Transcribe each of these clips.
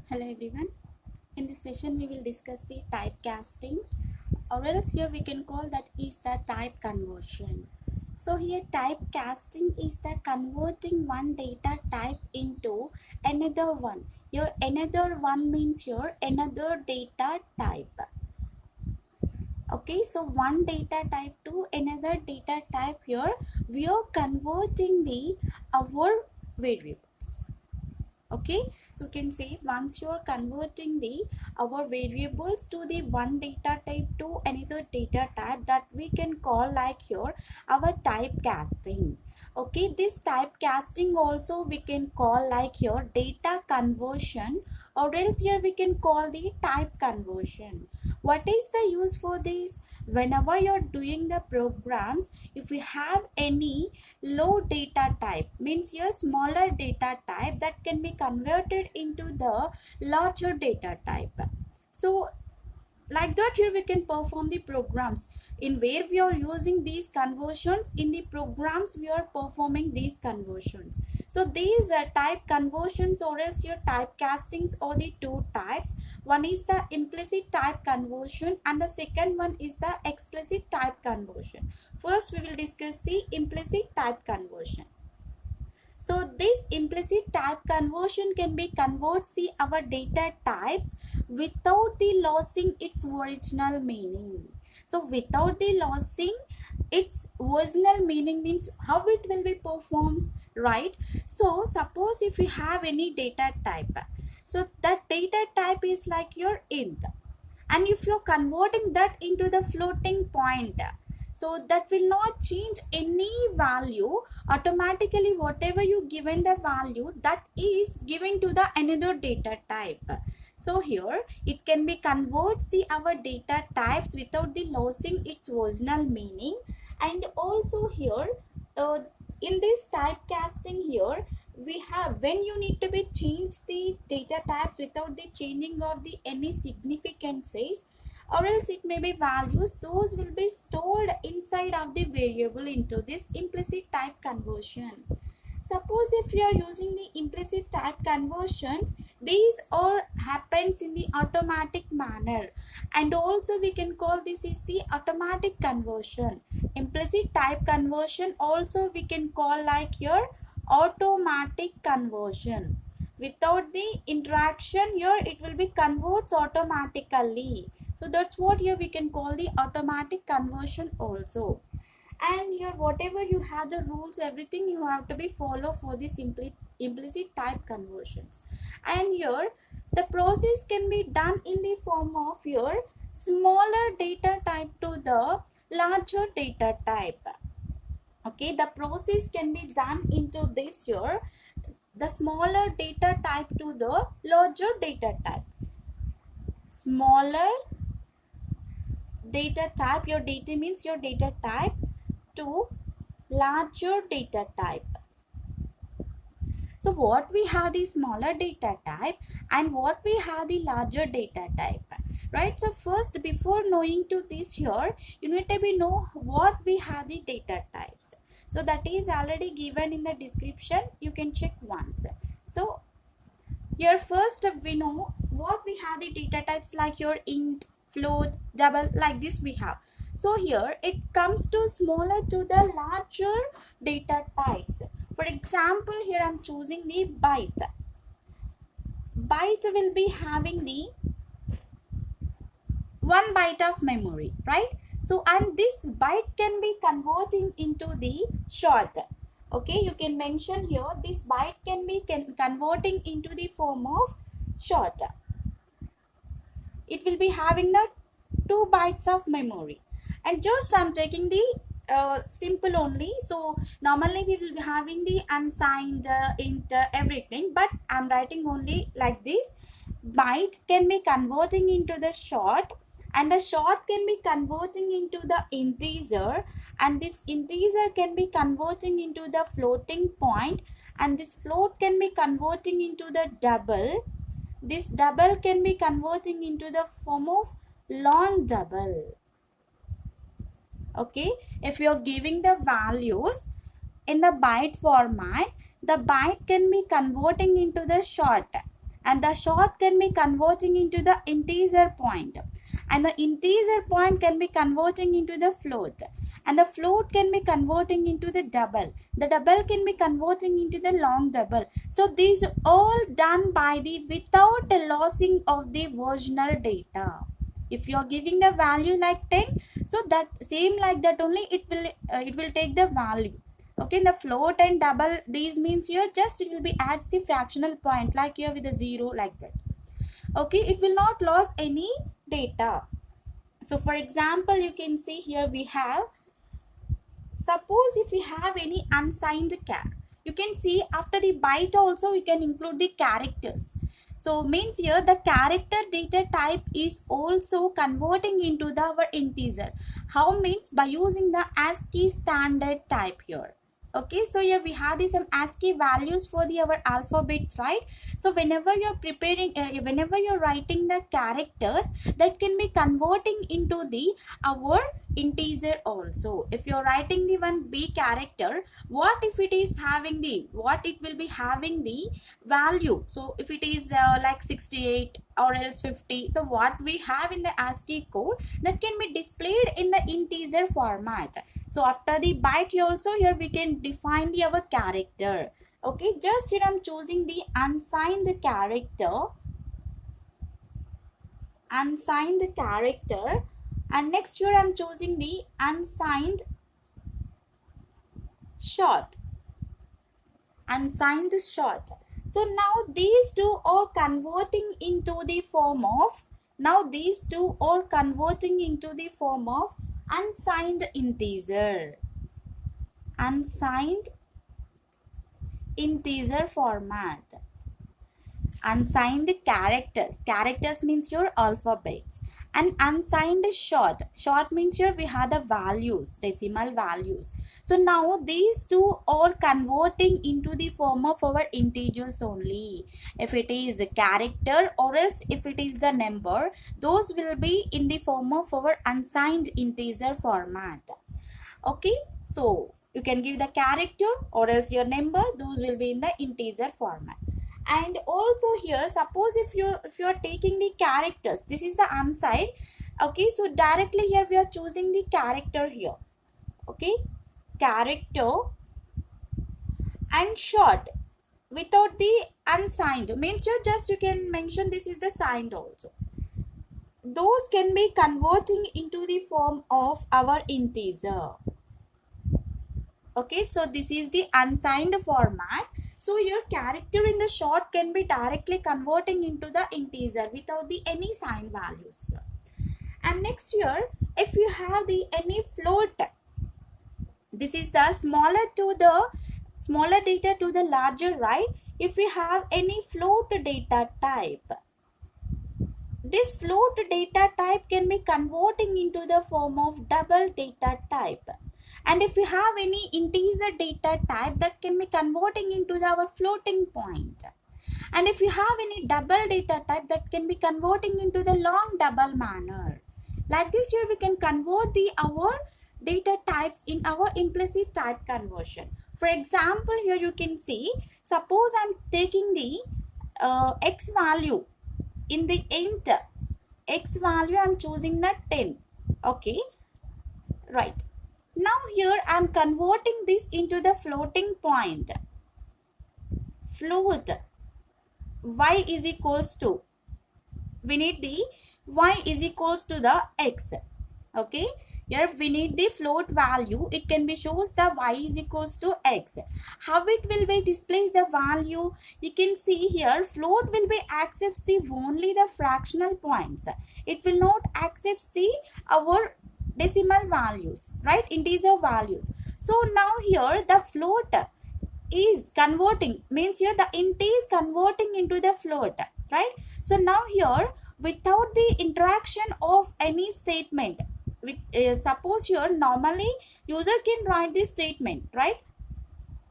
Hello everyone. In this session we will discuss the typecasting, or else here we can call that is the type conversion. So here typecasting is the converting one data type into another one. Your another one means your another data type. Okay, so one data type to another data type here we are converting the our variables. Okay, so you can say once you are converting the our variables to the one data type to another data type, that we can call like here our typecasting. Okay, this typecasting also we can call like here data conversion, or else here we can call the type conversion. What is the use for this? Whenever you're doing the programs, if we have any low data type, means your smaller data type, that can be converted into the larger data type. So like that here we can perform the programs in where we are using these conversions. In the programs we are performing these conversions. So these type conversions, or else your typecastings, are the two types. One is the implicit type conversion and the second one is the explicit type conversion. First we will discuss the implicit type conversion. So this implicit type conversion can be converts the our data types without the losing its original meaning. So without the losing its original meaning means how it will be performed, right? So suppose if we have any data type, so that data type is like your int, and if you're converting that into the floating point, so that will not change any value. Automatically whatever you given the value, that is given to the another data type. So here it can be converts the our data types without the losing its original meaning. And also here uh, in this typecasting here we have, when you need to be change the data types without the changing of the any significances, or else it may be values, those will be stored inside of the variable into this implicit type conversion. Suppose if you are using the implicit type conversions, these all happens in the automatic manner, and also we can call this is the automatic conversion. Implicit type conversion also we can call like your automatic conversion. Without the interaction here it will be converts automatically. So that's what here we can call the automatic conversion also. And here whatever you have the rules, everything you have to be follow for the implicit type conversions. And here the process can be done in the form of your smaller data type to the larger data type. Okay, the process can be done into this here, the smaller data type to the larger data type. Smaller data type, your data means your data type, to larger data type. So what we have the smaller data type and what we have the larger data type, right? So first, before knowing to this here, you need to be know what we have the data types. So that is already given in the description, you can check once. So here first we know what we have the data types, like your int, float, double, like this we have. So here it comes to smaller to the larger data types. For example, here I'm choosing the byte. Byte will be having the 1 byte of memory, right? So and this byte can be converting into the short. Okay, you can mention here this byte can be converting into the form of short. It will be having the 2 bytes of memory, and just I'm taking the simple only. So normally we will be having the unsigned int everything, but I'm writing only like this. Byte can be converting into the short, and the short can be converting into the integer, and this integer can be converting into the floating point, and this float can be converting into the double. This double can be converting into the form of long double. Okay, if you're giving the values in the byte format, the byte can be converting into the short, and the short can be converting into the integer point, and the integer point can be converting into the float, and the float can be converting into the double can be converting into the long double. So these all done by the without the losing of the original data. If you are giving the value like 10, so that same like that only it will take the value. Okay, the float and double, these means here just it will be adds the fractional point like here with a 0 like that. Okay, it will not lose any data. So for example, you can see here we have, suppose if we have any unsigned char, you can see after the byte also we can include the characters. So means here the character data type is also converting into the our integer. How means by using the ASCII standard type here. Okay, so here we have the some ASCII values for the our alphabets, right? So whenever you're preparing, whenever you're writing the characters, that can be converting into the our integer also. If you're writing the one B character, what if it is having the, what it will be having the value? So if it is like 68 or else 50, so what we have in the ASCII code, that can be displayed in the integer format. So after the byte also, here we can define the our character. Okay, just here I'm choosing the unsigned character, and next here I'm choosing the unsigned short. So now these two are converting into the form of, unsigned integer format. Unsigned characters means your alphabets, and unsigned short means here we have the values, decimal values. So now these two are converting into the form of our integers only. If it is a character or else if it is the number, those will be in the form of our unsigned integer format. Okay, so you can give the character or else your number, those will be in the integer format. And also here, suppose if you are taking the characters, this is the unsigned. Okay, so directly here we are choosing the character here. Okay, character and short without the unsigned means you can mention this is the signed also. Those can be converting into the form of our integer. Okay, so this is the unsigned format. So your character in the short can be directly converting into the integer without the any sign values here. And next here, if you have the any float, this is the smaller data to the larger, right? If we have any float data type, this float data type can be converting into the form of double data type. And if you have any integer data type, that can be converting into our floating point. And if you have any double data type, that can be converting into the long double manner. Like this here we can convert our data types in our implicit type conversion. For example, here you can see, suppose I'm taking the x value. In the int x value I'm choosing the 10. Okay, right. Now here I am converting this into the floating point. Float y is equals to, we need the y is equals to the x. Okay, here we need the float value. It can be shows the y is equals to x. How it will be displays the value? You can see here float will be accepts the only the fractional points. It will not accepts the our decimal values, right? Integer values. So now here the float is converting, means here the int is converting into the float, right? So now here without the interaction of any statement, with suppose here normally user can write this statement, right?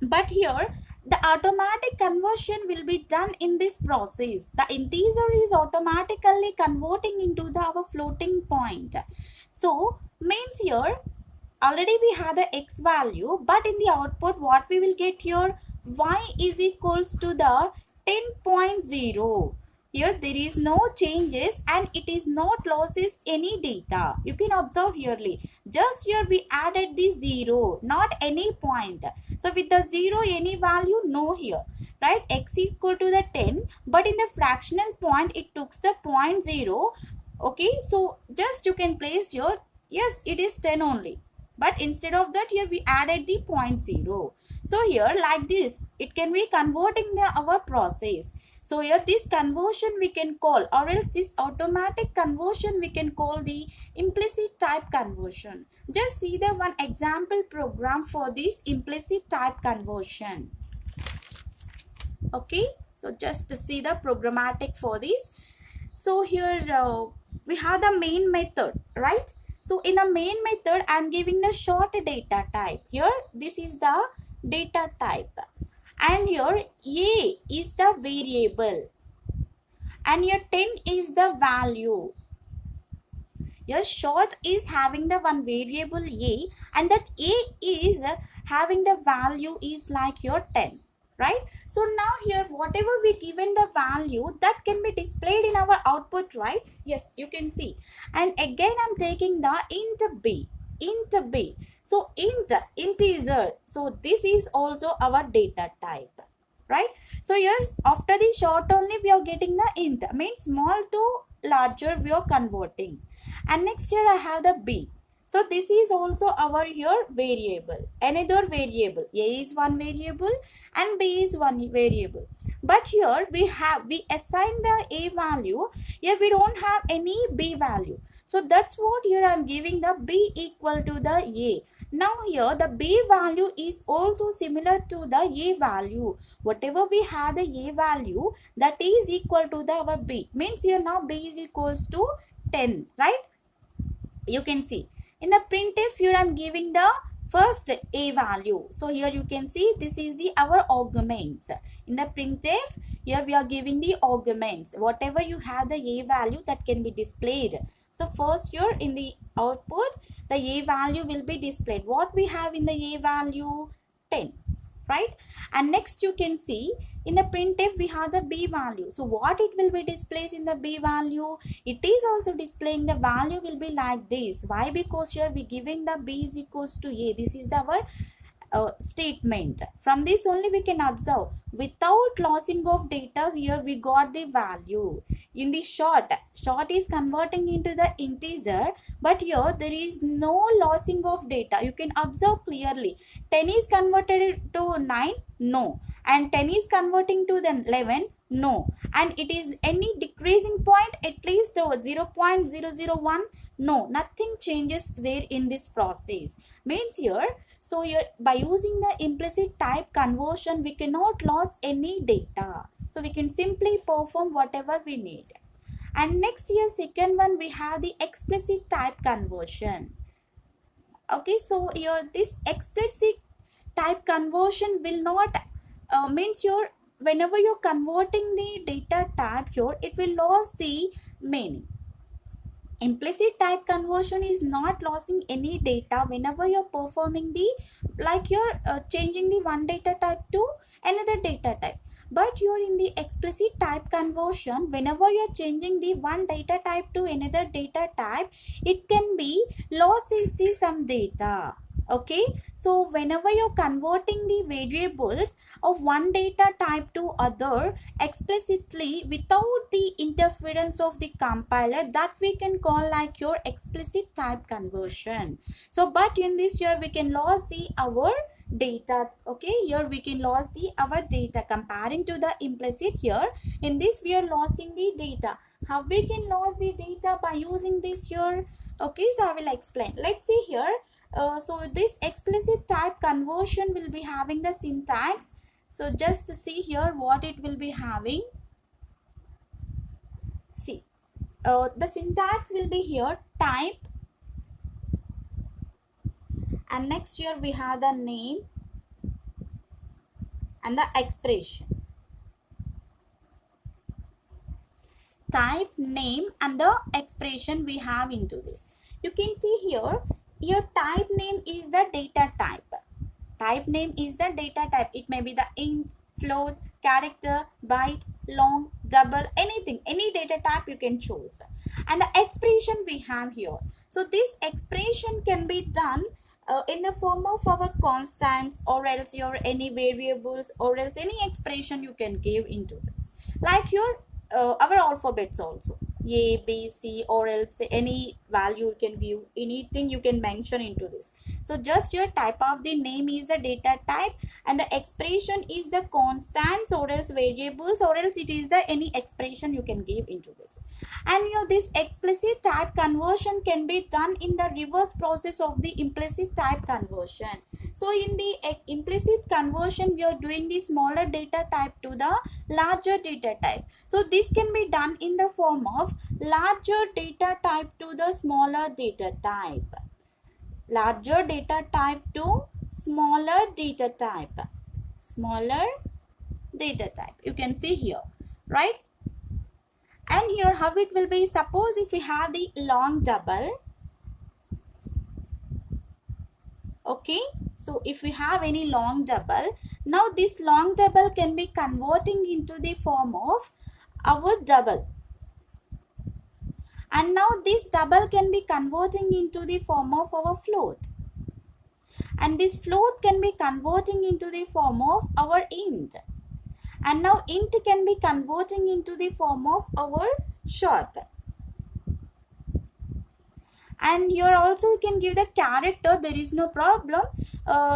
But here the automatic conversion will be done in this process. The integer is automatically converting into our floating point. So means here already we have the x value, but in the output what we will get here, y is equals to the 10.0. Here there is no changes and it is not losses any data. You can observe herely. Just here we added the 0, not any point. So with the 0 any value no here. Right? X equal to the 10, but in the fractional point it took the point 0. Okay, so just you can place your, yes, it is 10 only. But instead of that here we added the point 0. So here like this, it can be converting our process. So here this conversion we can call, or else this automatic conversion we can call the implicit type conversion. Just see the one example program for this implicit type conversion. Okay, so just see the programmatic for this. So here we have the main method, right? So in the main method I am giving the short data type. Here this is the data type, and here a is the variable, and here 10 is the value. Here short is having the one variable a, and that a is having the value is like your 10, right? So now here whatever we given the value, that can be displayed in our output, right? Yes, you can see. And again I'm taking the int b. So integer, so this is also our data type, right? So here after the short only we are getting the int, means small to larger we are converting. And next here I have the b. So this is also our here variable, another variable. A is one variable and b is one variable. But here we assign the a value. Here we don't have any b value. So that's what here I am giving the b equal to the a. Now here the b value is also similar to the a value. Whatever we have the a value, that is equal to the our b. Means here now b is equals to 10, right? You can see in the printf here I'm giving the first a value. So here you can see this is the our arguments. In the printf here we are giving the arguments. Whatever you have the a value, that can be displayed. So first here in the output the a value will be displayed. What we have in the a value? 10, right? And next you can see in the printf we have the b value. So what it will be displayed in the b value? It is also displaying the value will be like this. Why? Because here we giving the b is equals to a. This is our statement. From this only we can observe without losing of data, here we got the value. In the short is converting into the integer, but here there is no losing of data. You can observe clearly. 10 is converted to 9, no, and 10 is converting to the 11, no, and it is any decreasing point at least 0.001, no, nothing changes there in this process. Means here, so here by using the implicit type conversion we cannot lose any data. So we can simply perform whatever we need. And next here second one we have the explicit type conversion. Okay, so here this explicit type conversion will not means your whenever you're converting the data type here, it will lose the meaning. Implicit type conversion is not losing any data whenever you're performing the, like you're changing the one data type to another data type. But you're in the explicit type conversion, whenever you're changing the one data type to another data type, it can be losses the some data. Okay, so whenever you're converting the variables of one data type to other explicitly without the interference of the compiler, that we can call like your explicit type conversion. So but in this here we can lose the our data. Okay, here we can lose the our data comparing to the implicit. Here in this we are losing the data. How we can lose the data? By using this here. Okay, so I will explain. Let's see here. So this explicit type conversion will be having the syntax. So just see here what it will be having. See, the syntax will be here type, and next here we have the name and the expression. Type, name and the expression we have into this. You can see here, your type name is the data type. Type name is the data type. It may be the int, float, character, byte, long, double, anything, any data type you can choose. And the expression we have here. So this expression can be done in the form of our constants, or else your any variables, or else any expression you can give into this, like your our alphabets also, A, B, C, or else any value you can give, anything you can mention into this. So just your type of the name is the data type, and the expression is the constants, or else variables, or else it is the any expression you can give into this. And this explicit type conversion can be done in the reverse process of the implicit type conversion. So in the implicit conversion, we are doing the smaller data type to the larger data type. So this can be done in the form of larger data type to the smaller data type. Larger data type to smaller data type. Smaller data type. You can see here, right? And here how it will be, suppose if we have the long double. Okay, so if we have any long double, now this long double can be converting into the form of our double. And now this double can be converting into the form of our float. And this float can be converting into the form of our int. And now int can be converting into the form of our short. And here also you can give the character, there is no problem.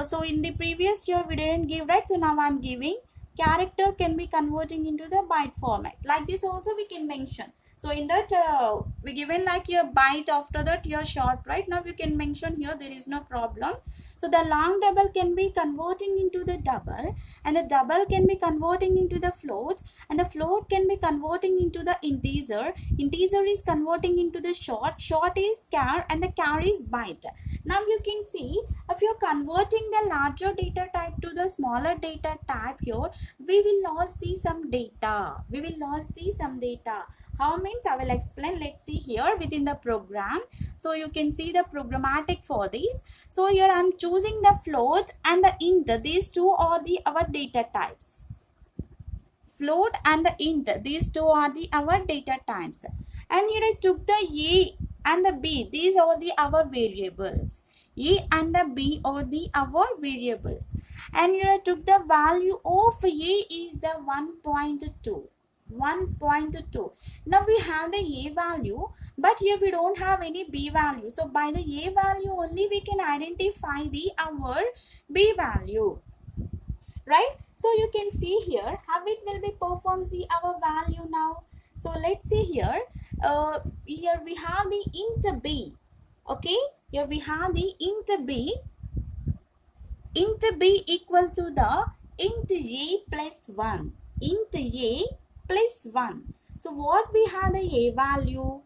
So in the previous year we didn't give, right? So now I am giving character can be converting into the byte format. Like this also we can mention. So in that we given like your byte, after that your short, right? Now you can mention here, there is no problem. So the long double can be converting into the double, and the double can be converting into the float, and the float can be converting into the integer. Integer is converting into the short. Short is char, and the char is byte. Now you can see, if you're converting the larger data type to the smaller data type here, we will lose some data. We will lose some data. How means I will explain. Let's see here within the program. So you can see the programmatic for this. So here I am choosing the float and the int. These two are our data types. Float and the int. These two are our data types. And here I took the A and the B. These are our variables. A and the B are our variables. And here I took the value of A is the 1.2. 1.2. Now we have the A value, but here we don't have any B value. So by the A value only we can identify our B value, right? So you can see here how it will be performs our value now. So let's see here. Here we have the int B. Okay, here we have the int B. Int B equal to the int A plus 1. Int A plus 1. So what we have the A value?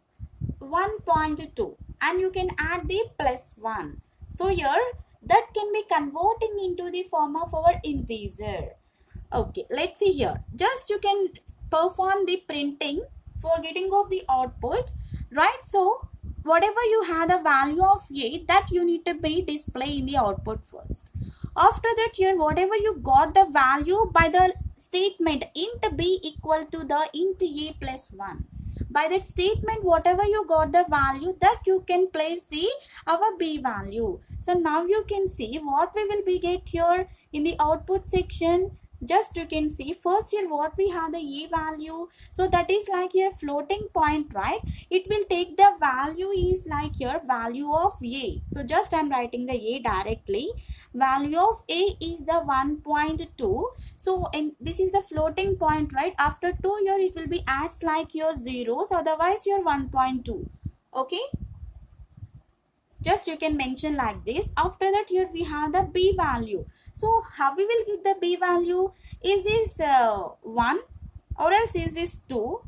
1.2, and you can add the plus 1. So here that can be converting into the form of our integer. Okay, let's see here. Just you can perform the printing for getting of the output, right? So whatever you have the value of A, that you need to be display in the output first. After that, here whatever you got the value by the statement int B equal to the int A plus 1. By that statement, whatever you got the value, that you can place our B value. So now you can see what we will be get here in the output section. Just you can see first here what we have the A value. So that is like your floating point, right? It will take the value is like your value of A. So just I am writing the A directly. Value of A is the 1.2. So this is the floating point, right? After 2 here it will be adds like your zeros, otherwise your 1.2. Okay, just you can mention like this. After that here we have the B value. So how we will get the B value? Is this 1, or else is this 2, or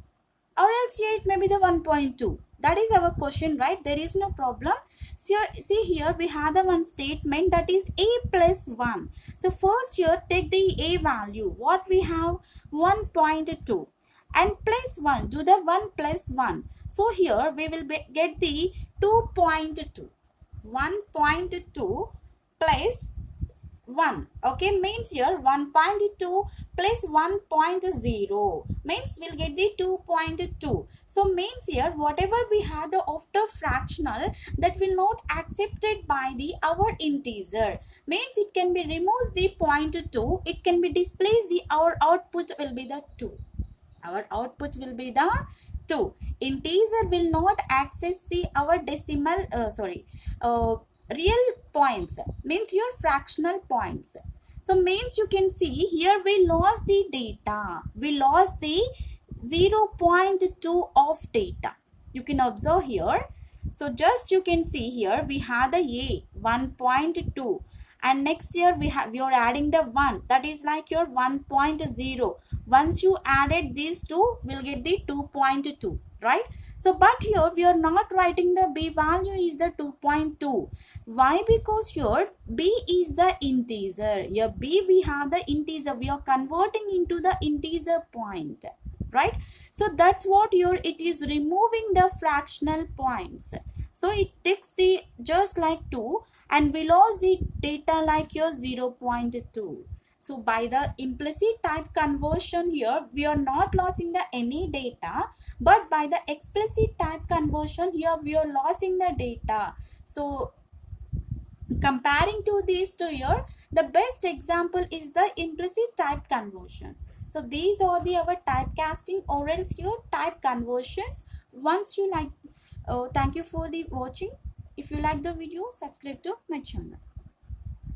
else here it may be the 1.2. That is our question, right? There is no problem. So see here we have the one statement that is A plus 1. So first here take the A value. What we have? 1.2. And plus 1. Do the 1 plus 1. So here we will get the 2.2. 1.2 plus 1. Okay, means here 1.2 plus 1.0 means we'll get the 2.2. So means here whatever we had after fractional, that will not accepted by the our integer, means it can be removes the 0.2, it can be displays the our output will be the 2. Our output will be the 2. Integer will not accept the our decimal real points, means your fractional points. So means you can see here we lost the data, we lost the 0.2 of data, you can observe here. So just you can see here we have the a 1.2, and next year we are adding the 1, that is like your 1.0. Once you added these two, we'll get the 2.2, right? So but here we are not writing the b value is the 2.2. Why? Because here b is the integer, here b we have the integer, we are converting into the integer point, right? So that's what your it is removing the fractional points. So it takes the just like 2, and we lost the data like your 0.2. So by the implicit type conversion here, we are not losing the any data, but by the explicit type conversion here, we are losing the data. So comparing to these two here, the best example is the implicit type conversion. So these are the our typecasting or else your type conversions. Once you like, thank you for the watching. If you like the video, subscribe to my channel.